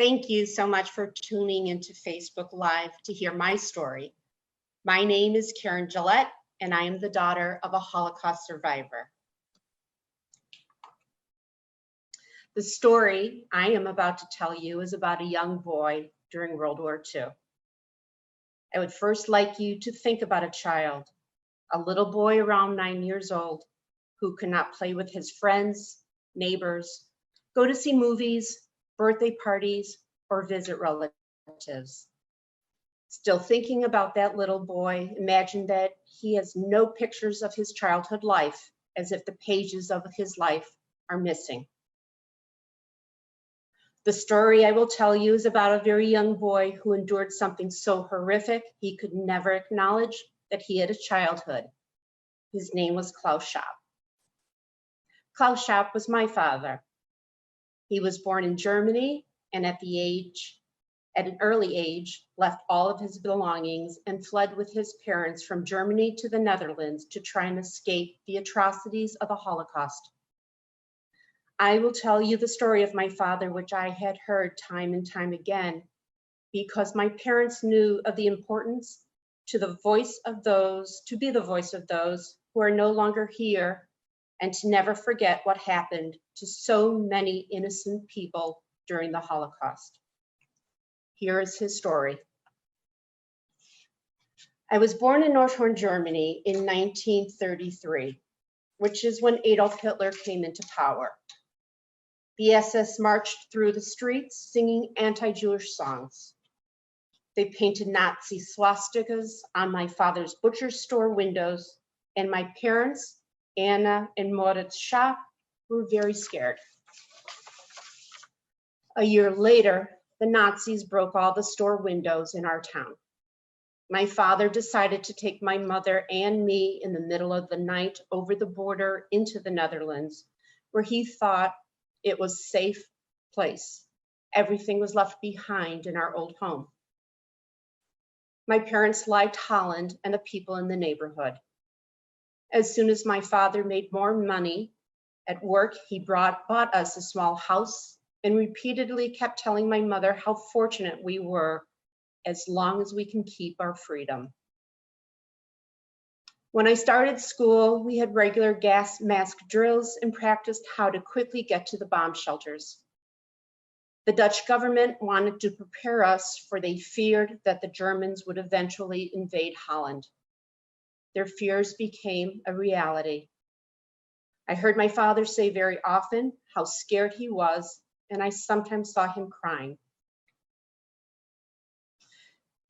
Thank you so much for tuning into Facebook Live to hear my story. My name is Karen Gillette, and I am the daughter of a Holocaust survivor. The story I am about to tell you is about a young boy during World War II. I would first like you to think about a child, a little boy around 9 years old, who could not play with his friends, neighbors, go to see movies, birthday parties, or visit relatives. Still thinking about that little boy, imagine that he has no pictures of his childhood life, as if the pages of his life are missing. The story I will tell you is about a very young boy who endured something so horrific he could never acknowledge that he had a childhood. His name was Klaus Schaap. Klaus Schaap was my father. He was born in Germany and at an early age, left all of his belongings and fled with his parents from Germany to the Netherlands to try and escape the atrocities of the Holocaust. I will tell you the story of my father, which I had heard time and time again, because my parents knew of the importance to be the voice of those who are no longer here, and to never forget what happened to so many innocent people during the Holocaust. Here is his story. I was born in Nordhorn, Germany in 1933, which is when Adolf Hitler came into power. The SS marched through the streets singing anti-Jewish songs. They painted Nazi swastikas on my father's butcher store windows, and my parents, Anna and Moritz Schaap, were very scared. A year later, the Nazis broke all the store windows in our town. My father decided to take my mother and me in the middle of the night over the border into the Netherlands, where he thought it was a safe place. Everything was left behind in our old home. My parents liked Holland and the people in the neighborhood. As soon as my father made more money at work, he bought us a small house and repeatedly kept telling my mother how fortunate we were as long as we can keep our freedom. When I started school, we had regular gas mask drills and practiced how to quickly get to the bomb shelters. The Dutch government wanted to prepare us, for they feared that the Germans would eventually invade Holland. Their fears became a reality. I heard my father say very often how scared he was, and I sometimes saw him crying.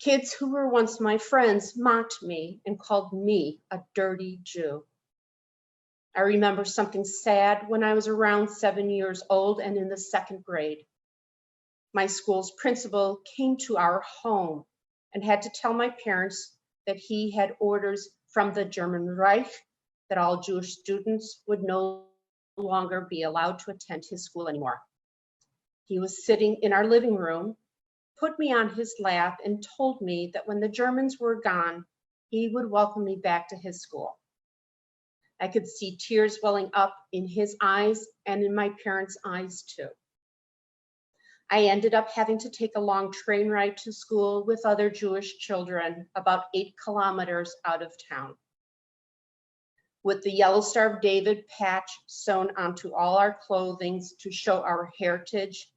Kids who were once my friends mocked me and called me a dirty Jew. I remember something sad when I was around 7 years old and in the second grade. My school's principal came to our home and had to tell my parents that he had orders from the German Reich that all Jewish students would no longer be allowed to attend his school anymore. He was sitting in our living room, put me on his lap, and told me that when the Germans were gone, he would welcome me back to his school. I could see tears welling up in his eyes and in my parents' eyes too. I ended up having to take a long train ride to school with other Jewish children about 8 kilometers out of town. With the Yellow Star of David patch sewn onto all our clothing to show our heritage,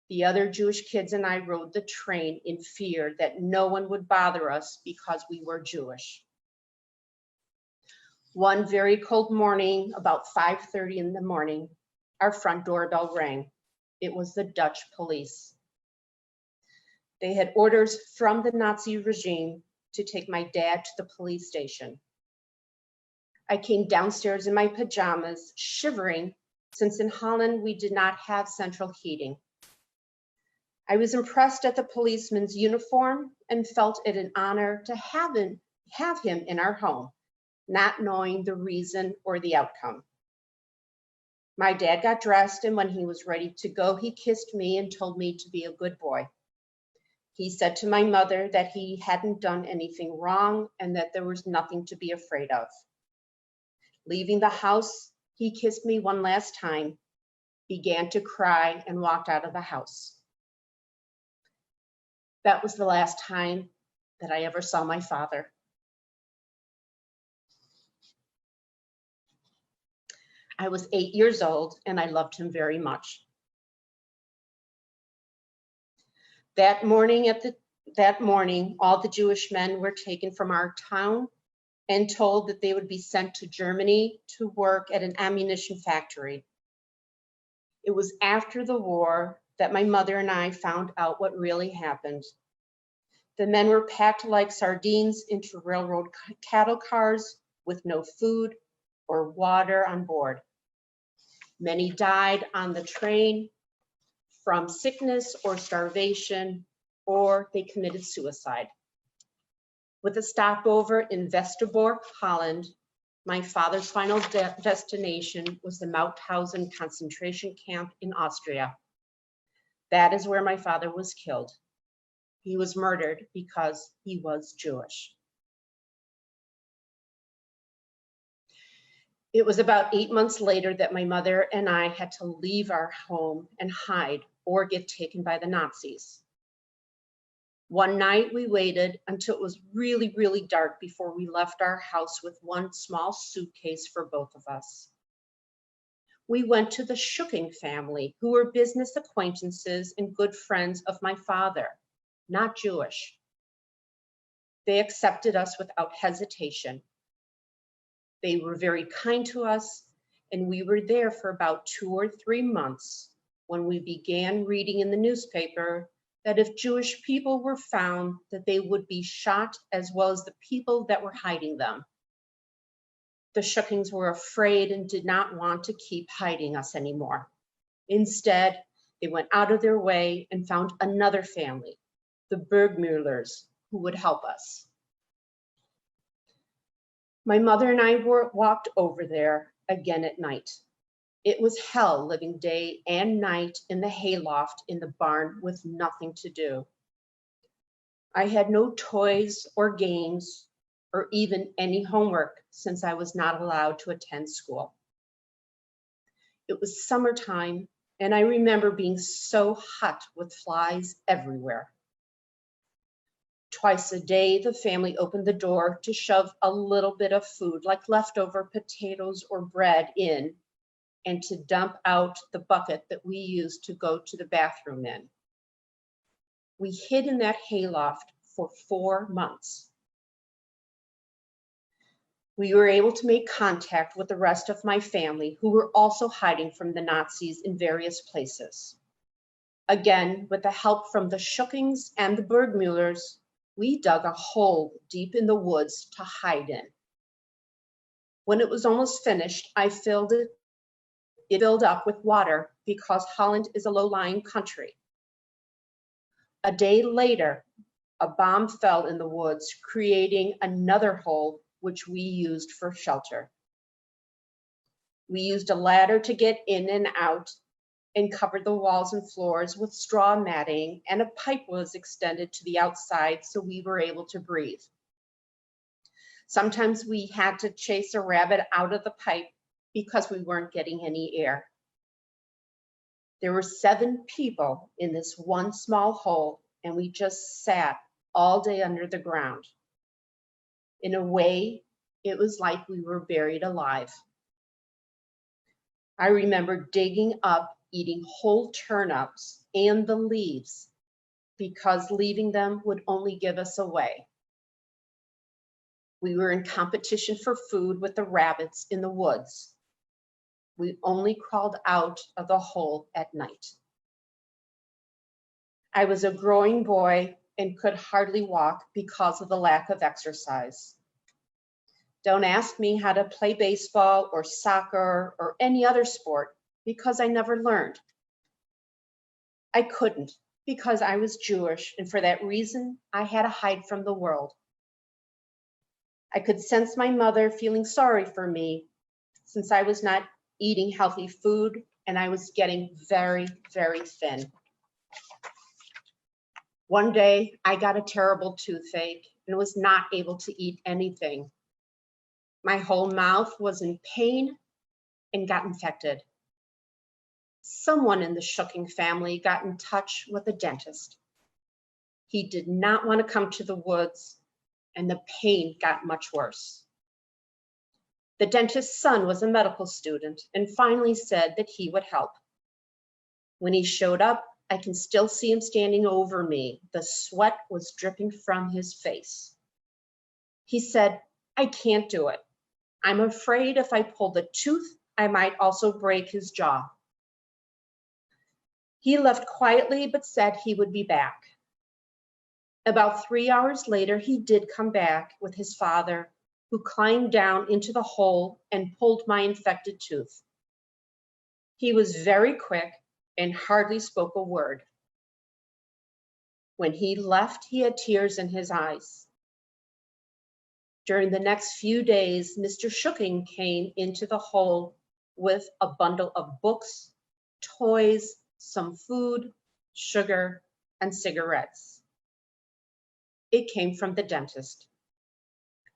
the other Jewish kids and I rode the train in fear that no one would bother us because we were Jewish. One very cold morning, about 5:30 in the morning, our front doorbell rang. It was the Dutch police. They had orders from the Nazi regime to take my dad to the police station. I came downstairs in my pajamas, shivering, since in Holland we did not have central heating. I was impressed at the policeman's uniform and felt it an honor to have him in our home, not knowing the reason or the outcome. My dad got dressed, and when he was ready to go, he kissed me and told me to be a good boy. He said to my mother that he hadn't done anything wrong and that there was nothing to be afraid of. Leaving the house, he kissed me one last time, began to cry, and walked out of the house. That was the last time that I ever saw my father. I was 8 years old and I loved him very much. That morning, all the Jewish men were taken from our town and told that they would be sent to Germany to work at an ammunition factory. It was after the war that my mother and I found out what really happened. The men were packed like sardines into railroad cattle cars with no food or water on board. Many died on the train from sickness or starvation, or they committed suicide. With a stopover in Westerbork, Holland, my father's final destination was the Mauthausen concentration camp in Austria. That is where my father was killed. He was murdered because he was Jewish. It was about 8 months later that my mother and I had to leave our home and hide or get taken by the Nazis. One night we waited until it was really, really dark before we left our house with one small suitcase for both of us. We went to the Schucking family, who were business acquaintances and good friends of my father, not Jewish. They accepted us without hesitation. They were very kind to us, and we were there for about 2 or 3 months when we began reading in the newspaper that if Jewish people were found, that they would be shot as well as the people that were hiding them. The Schuckings were afraid and did not want to keep hiding us anymore. Instead, they went out of their way and found another family, the Bergmüllers, who would help us. My mother and I walked over there again at night. It was hell living day and night in the hayloft in the barn with nothing to do. I had no toys or games or even any homework since I was not allowed to attend school. It was summertime, and I remember being so hot with flies everywhere. Twice a day, the family opened the door to shove a little bit of food, like leftover potatoes or bread, in, and to dump out the bucket that we used to go to the bathroom in. We hid in that hayloft for 4 months. We were able to make contact with the rest of my family, who were also hiding from the Nazis in various places. Again, with the help from the Schuckings and the Bergmüllers, we dug a hole deep in the woods to hide in. When it was almost finished, I filled it up with water because Holland is a low-lying country. A day later, a bomb fell in the woods, creating another hole which we used for shelter. We used a ladder to get in and out and covered the walls and floors with straw matting, and a pipe was extended to the outside so we were able to breathe. Sometimes we had to chase a rabbit out of the pipe because we weren't getting any air. There were 7 people in this one small hole, and we just sat all day under the ground. In a way, it was like we were buried alive. I remember digging up, eating whole turnips and the leaves because leaving them would only give us away. We were in competition for food with the rabbits in the woods. We only crawled out of the hole at night. I was a growing boy and could hardly walk because of the lack of exercise. Don't ask me how to play baseball or soccer or any other sport because I never learned. I couldn't because I was Jewish, and for that reason, I had to hide from the world. I could sense my mother feeling sorry for me since I was not eating healthy food and I was getting very, very thin. One day, I got a terrible toothache and was not able to eat anything. My whole mouth was in pain and got infected. Someone in the Schucking family got in touch with a dentist. He did not want to come to the woods, and the pain got much worse. The dentist's son was a medical student and finally said that he would help. When he showed up, I can still see him standing over me. The sweat was dripping from his face. He said, "I can't do it. I'm afraid if I pull the tooth, I might also break his jaw." He left quietly, but said he would be back. About 3 hours later, he did come back with his father, who climbed down into the hole and pulled my infected tooth. He was very quick and hardly spoke a word. When he left, he had tears in his eyes. During the next few days, Mr. Shooking came into the hole with a bundle of books, toys, some food, sugar, and cigarettes. It came from the dentist.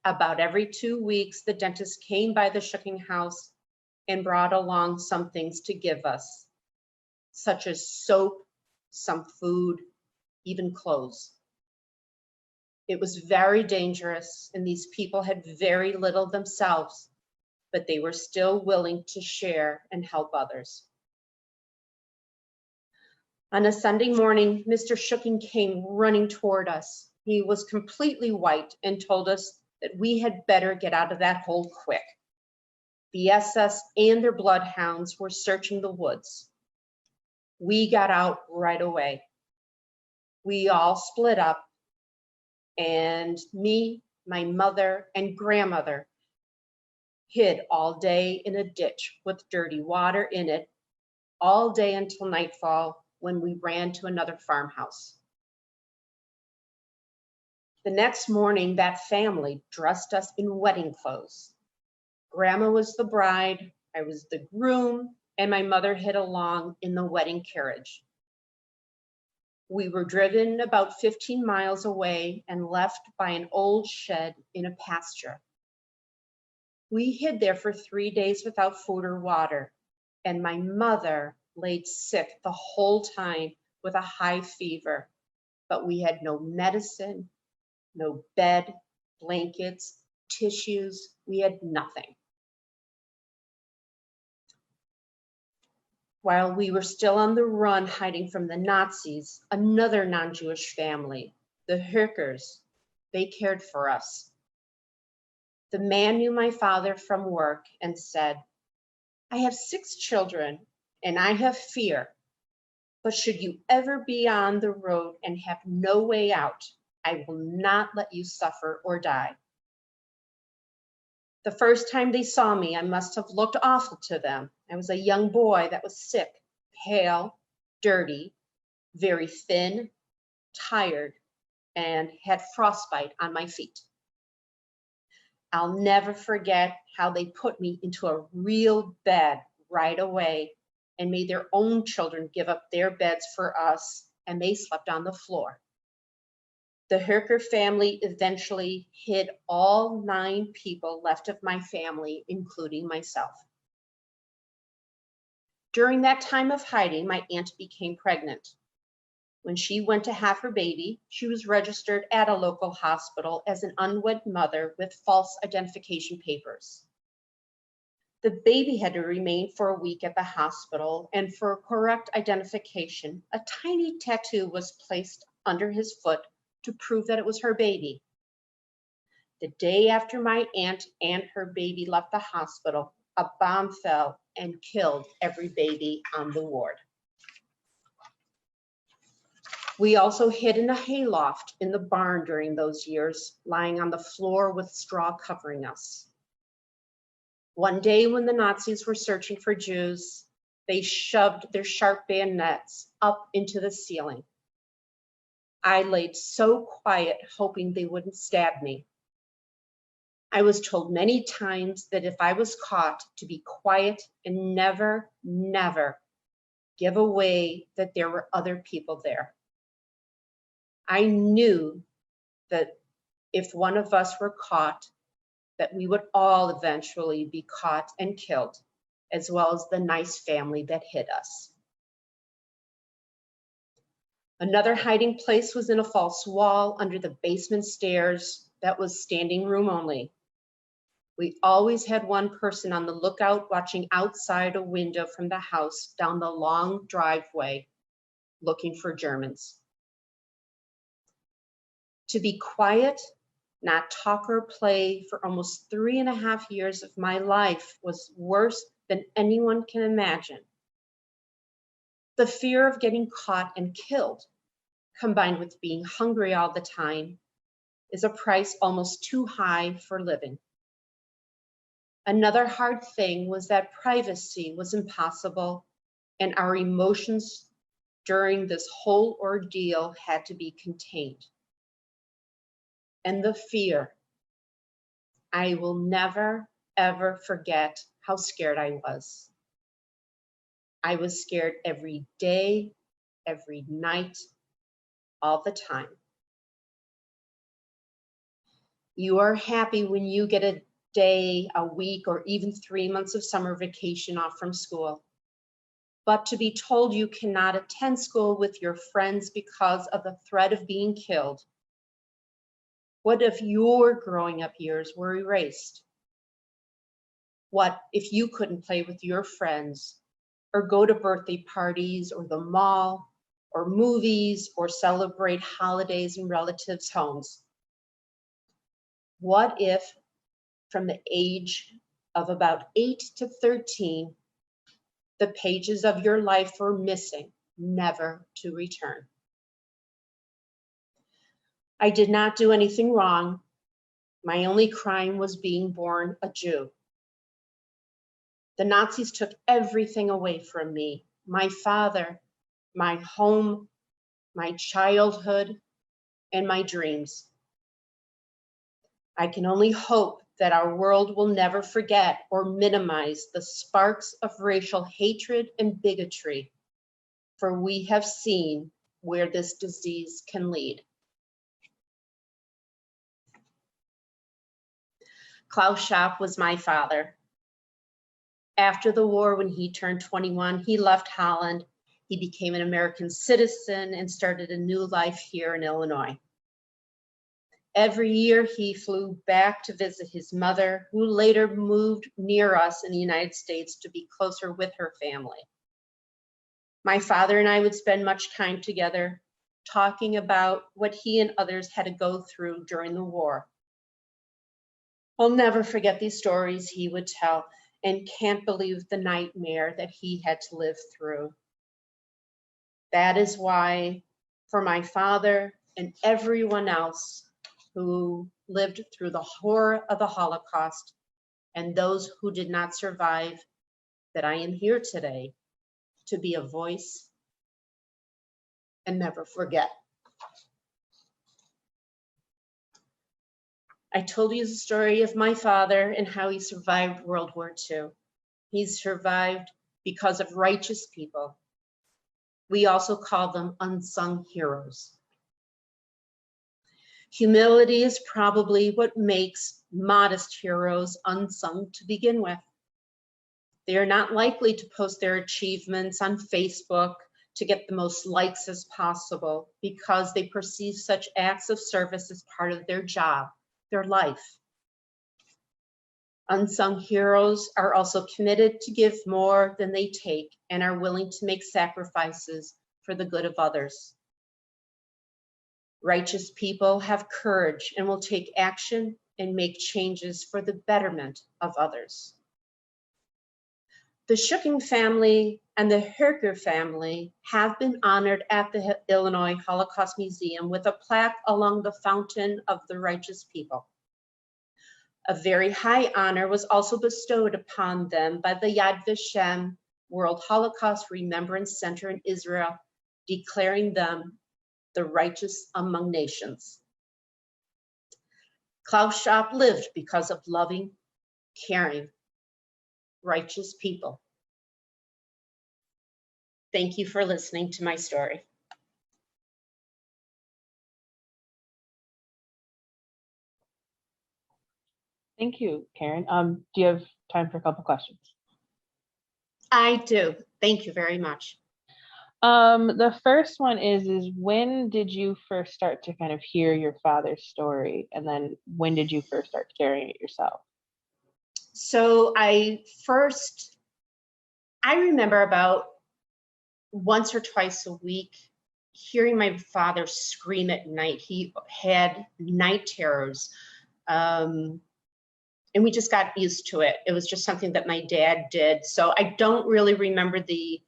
About every 2 weeks, the dentist came by the Shooking house and brought along some things to give us, such as soap, some food, even clothes. It was very dangerous, and these people had very little themselves, but they were still willing to share and help others. On a Sunday morning, Mr. Shooking came running toward us. He was completely white and told us that we had better get out of that hole quick. The SS and their bloodhounds were searching the woods. We got out right away. We all split up, and me, my mother, and grandmother hid all day in a ditch with dirty water in it, all day until nightfall, when we ran to another farmhouse. The next morning, that family dressed us in wedding clothes. Grandma was the bride, I was the groom, and my mother hid along in the wedding carriage. We were driven about 15 miles away and left by an old shed in a pasture. We hid there for 3 days without food or water, and my mother laid sick the whole time with a high fever, but we had no medicine, no bed, blankets, tissues, we had nothing. While we were still on the run hiding from the Nazis, another non-Jewish family, the Hoekers, they cared for us. The man knew my father from work and said, "I have 6 children and I have fear, but should you ever be on the road and have no way out, I will not let you suffer or die." The first time they saw me, I must have looked awful to them. I was a young boy that was sick, pale, dirty, very thin, tired, and had frostbite on my feet. I'll never forget how they put me into a real bed right away and made their own children give up their beds for us, and they slept on the floor. The Hoeker family eventually hid all 9 people left of my family, including myself. During that time of hiding, my aunt became pregnant. When she went to have her baby, she was registered at a local hospital as an unwed mother with false identification papers. The baby had to remain for a week at the hospital, and for correct identification, a tiny tattoo was placed under his foot to prove that it was her baby. The day after my aunt and her baby left the hospital, a bomb fell and killed every baby on the ward. We also hid in a hayloft in the barn during those years, lying on the floor with straw covering us. One day when the Nazis were searching for Jews, they shoved their sharp bayonets up into the ceiling. I laid so quiet, hoping they wouldn't stab me. I was told many times that if I was caught, to be quiet and never, never give away that there were other people there. I knew that if one of us were caught, that we would all eventually be caught and killed, as well as the nice family that hid us. Another hiding place was in a false wall under the basement stairs that was standing room only. We always had one person on the lookout watching outside a window from the house down the long driveway, looking for Germans. To be quiet, not talk or play for almost 3.5 years of my life was worse than anyone can imagine. The fear of getting caught and killed, combined with being hungry all the time, is a price almost too high for living. Another hard thing was that privacy was impossible, and our emotions during this whole ordeal had to be contained. And the fear. I will never, ever forget how scared I was. I was scared every day, every night, all the time. You are happy when you get a day, a week, or even 3 months of summer vacation off from school. But to be told you cannot attend school with your friends because of the threat of being killed. What if your growing up years were erased? What if you couldn't play with your friends or go to birthday parties or the mall or movies or celebrate holidays in relatives' homes? What if from the age of about 8 to 13, the pages of your life were missing, never to return? I did not do anything wrong. My only crime was being born a Jew. The Nazis took everything away from me, my father, my home, my childhood, and my dreams. I can only hope that our world will never forget or minimize the sparks of racial hatred and bigotry, for we have seen where this disease can lead. Klaus Schwab was my father. After the war, when he turned 21, he left Holland. He became an American citizen and started a new life here in Illinois. Every year he flew back to visit his mother, who later moved near us in the United States to be closer with her family. My father and I would spend much time together talking about what he and others had to go through during the war. I'll never forget these stories he would tell and can't believe the nightmare that he had to live through. That is why, for my father and everyone else who lived through the horror of the Holocaust and those who did not survive, that I am here today to be a voice and never forget. I told you the story of my father and how he survived World War II. He survived because of righteous people. We also call them unsung heroes. Humility is probably what makes modest heroes unsung to begin with. They are not likely to post their achievements on Facebook to get the most likes as possible because they perceive such acts of service as part of their job, their life. Unsung heroes are also committed to give more than they take and are willing to make sacrifices for the good of others. Righteous people have courage and will take action and make changes for the betterment of others. The Schucking family and the Herker family have been honored at the Illinois Holocaust Museum with a plaque along the Fountain of the Righteous People. A very high honor was also bestowed upon them by the Yad Vashem World Holocaust Remembrance Center in Israel, declaring them the righteous among nations. Klaus Schwab lived because of loving, caring, righteous people. Thank you for listening to my story. Thank you, Karen. Do you have time for a couple questions? I do. Thank you very much. The first one is when did you first start to kind of hear your father's story? And then when did you first start carrying it yourself? So I remember about once or twice a week hearing my father scream at night. He had night terrors. Um, and we just got used to it. It was just something that my dad did. So I don't really remember the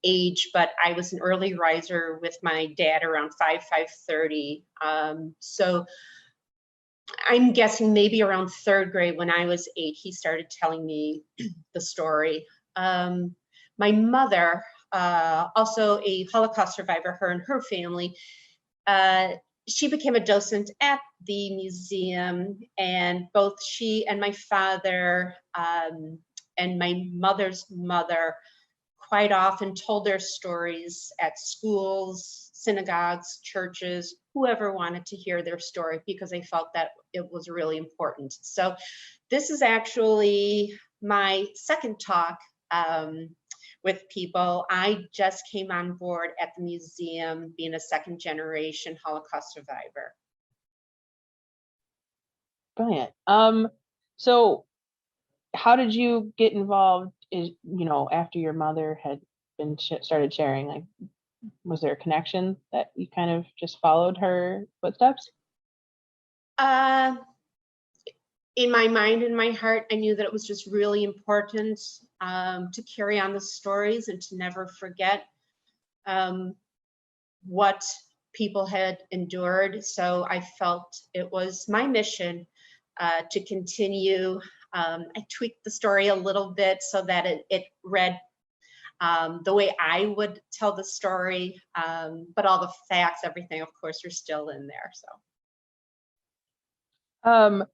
age, but I was an early riser with my dad around 5:30. So I'm guessing maybe around third grade when I was 8, he started telling me the story. My mother, also a Holocaust survivor, her and her family, uh, she became a docent at the museum, and both she and my father and my mother's mother quite often told their stories at schools, synagogues, churches, whoever wanted to hear their story, because they felt that it was really important. So this is actually my second talk with people. I just came on board at the museum being a second generation Holocaust survivor. Brilliant. So how did you get involved after your mother had been started sharing? Like, was there a connection that you kind of just followed her footsteps? Uh, in my mind and my heart, I knew that it was just really important to carry on the stories and to never forget um, what people had endured. So I felt it was my mission to continue. I tweaked the story a little bit so that it read the way I would tell the story, but all the facts, everything, of course, are still in there. So. Um,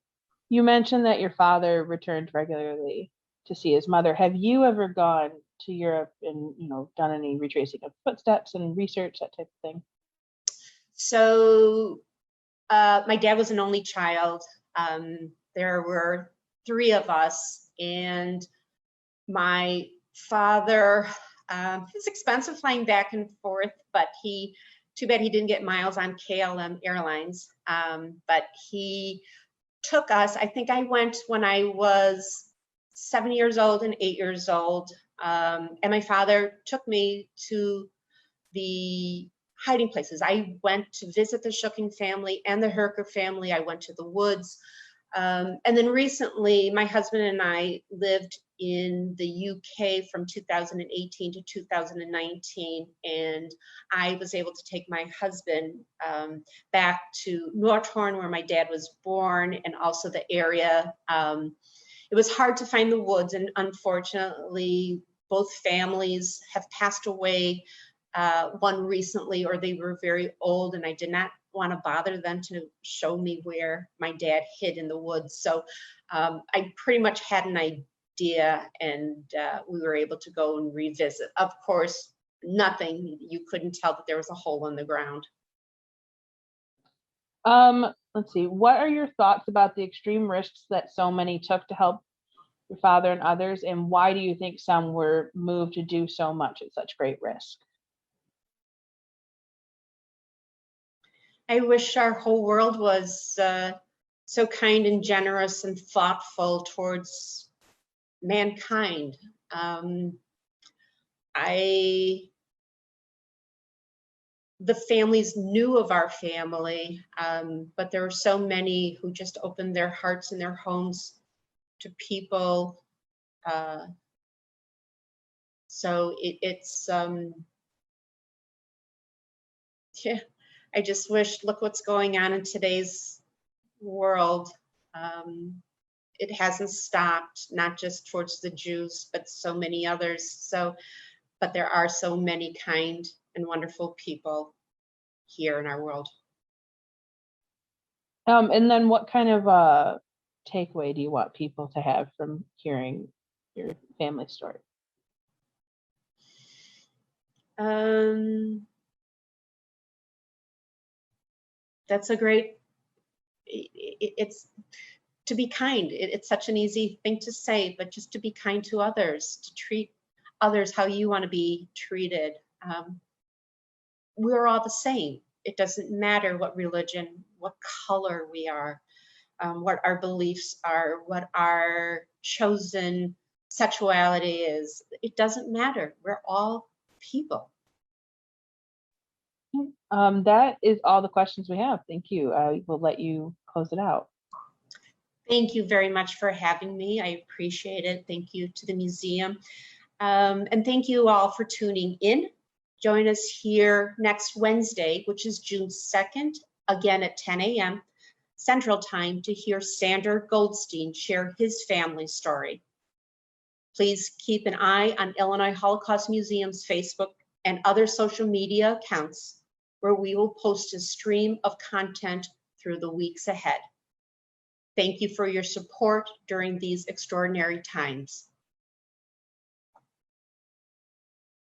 you mentioned that your father returned regularly to see his mother. Have you ever gone to Europe and, done any retracing of footsteps and research, that type of thing? So my dad was an only child. There were 3 of us, and my father, it's expensive flying back and forth, but too bad he didn't get miles on KLM Airlines. But he took us, I think I went when I was 7 years old and 8 years old. And my father took me to the hiding places. I went to visit the Shooking family and the Herker family. I went to the woods. And then recently, my husband and I lived in the UK from 2018 to 2019, and I was able to take my husband back to Northorn, where my dad was born, and also the area. It was hard to find the woods, and unfortunately, both families have passed away. One recently, or they were very old, and I did not want to bother them to show me where my dad hid in the woods. So I pretty much had an idea, and we were able to go and revisit. Of course, nothing, you couldn't tell that there was a hole in the ground. Let's see. What are your thoughts about the extreme risks that so many took to help your father and others, and why do you think some were moved to do so much at such great risk? I wish our whole world was so kind and generous and thoughtful towards mankind. The families knew of our family, but there were so many who just opened their hearts and their homes to people. So it's yeah, I just wish, look what's going on in today's world. It hasn't stopped, not just towards the Jews, but so many others. So, but there are so many kind and wonderful people here in our world. And then what kind of takeaway do you want people to have from hearing your family story? That's a great, it's to be kind. It's such an easy thing to say, but just to be kind to others, to treat others how you want to be treated. we're all the same. It doesn't matter what religion, what color we are, what our beliefs are, what our chosen sexuality is. It doesn't matter. We're all people. That is all the questions we have. Thank you. I will let you close it out. Thank you very much for having me. I appreciate it. Thank you to the museum. And thank you all for tuning in. Join us here next Wednesday, which is June 2nd, again at 10 a.m. Central Time, to hear Sander Goldstein share his family story. Please keep an eye on Illinois Holocaust Museum's Facebook and other social media accounts, where we will post a stream of content through the weeks ahead. Thank you for your support during these extraordinary times.